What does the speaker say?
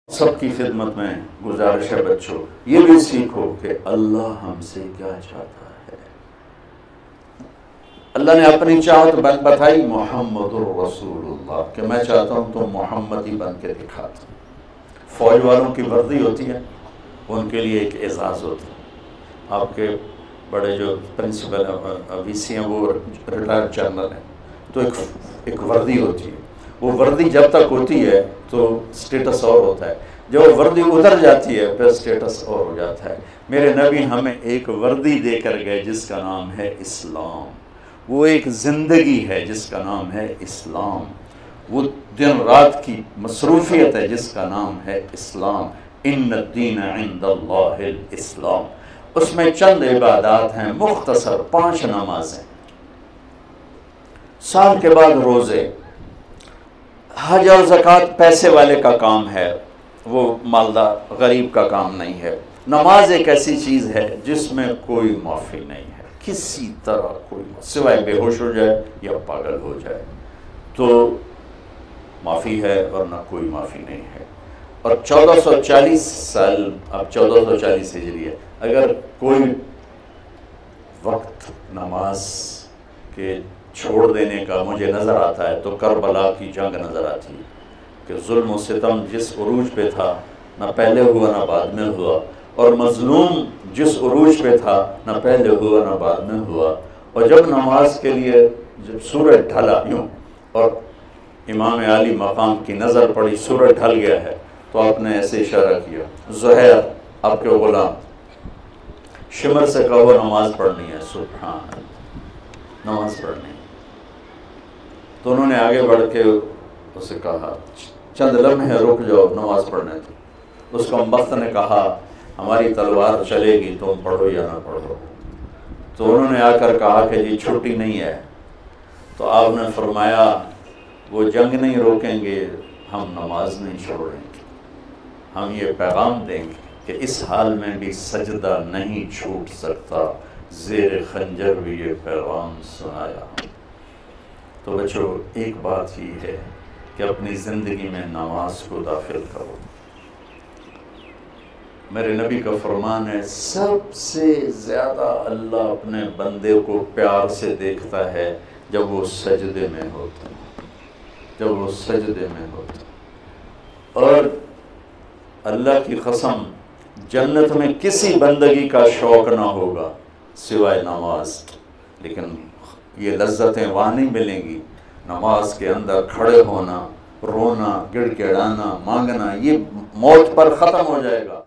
سب کی خدمت میں گزارش ہے بچوں، یہ بھی سیکھو کہ اللہ ہم سے کیا چاہتا ہے۔ اللہ نے اپنی چاہت بتائی محمد الرسول اللہ، کہ میں چاہتا ہوں تم محمدی بن کے دکھاتا ہوں۔ فوج والوں کی وردی ہوتی ہے، ان کے لیے ایک اعزاز ہوتا ہے۔ آپ کے بڑے جو پرنسپل وی سی ہیں وہ ریٹائرڈ جنرل ہیں، تو ایک وردی ہوتی ہے۔ وہ وردی جب تک ہوتی ہے تو سٹیٹس اور ہوتا ہے، جب وردی اتر جاتی ہے پھر سٹیٹس اور ہو جاتا ہے۔ میرے نبی ہمیں ایک وردی دے کر گئے جس کا نام ہے اسلام، وہ ایک زندگی ہے جس کا نام ہے اسلام، وہ دن رات کی مصروفیت ہے جس کا نام ہے اسلام۔ ان الدین عند اللہ الاسلام۔ اس میں چند عبادات ہیں مختصر، 5 نمازیں، سال کے بعد روزے، حج اور زکوٰۃ پیسے والے کا کام ہے، وہ مالدار غریب کا کام نہیں ہے۔ نماز ایک ایسی چیز ہے جس میں کوئی معافی نہیں ہے، کسی طرح کوئی، سوائے بے ہوش ہو جائے یا پاگل ہو جائے تو معافی ہے، ورنہ کوئی معافی نہیں ہے۔ اور 1440 سال، اب 1440 ہجری ہے، اگر کوئی وقت نماز کے چھوڑ دینے کا مجھے نظر آتا ہے تو کربلا کی جنگ نظر آتی ہے، کہ ظلم و ستم جس عروج پہ تھا نہ پہلے ہوا نہ بعد میں ہوا، اور مظلوم جس عروج پہ تھا نہ پہلے ہوا نہ بعد میں ہوا۔ اور جب نماز کے لیے جب سورج ڈھلا یوں اور امام عالی مقام کی نظر پڑی سورج ڈھل گیا ہے، تو آپ نے ایسے اشارہ کیا، زہیر آپ کے غلام شمر سے کہو نماز پڑھنی ہے، سبحان اللہ، نماز پڑھنی ہے۔ تو انہوں نے آگے بڑھ کے اسے کہا چند لمحے رک جاؤ نماز پڑھنے تو۔ اس کمبخت نے کہا ہماری تلوار چلے گی، تم پڑھو یا نہ پڑھو۔ تو انہوں نے آ کر کہا کہ جی چھٹی نہیں ہے۔ تو آپ نے فرمایا وہ جنگ نہیں روکیں گے، ہم نماز نہیں چھوڑیں گے، ہم یہ پیغام دیں گے کہ اس حال میں بھی سجدہ نہیں چھوٹ سکتا، زیر خنجر بھی یہ پیغام سنایا۔ تو بچوں ایک بات یہ ہے کہ اپنی زندگی میں نماز کو داخل کرو۔ میرے نبی کا فرمان ہے سب سے زیادہ اللہ اپنے بندے کو پیار سے دیکھتا ہے جب وہ سجدے میں ہوتا ہے، جب وہ سجدے میں ہوتا ہے۔ اور اللہ کی قسم جنت میں کسی بندگی کا شوق نہ ہوگا سوائے نماز، لیکن یہ لذتیں وہاں نہیں ملیں گی۔ نماز کے اندر کھڑے ہونا، رونا، گڑ گڑانا، مانگنا، یہ موت پر ختم ہو جائے گا۔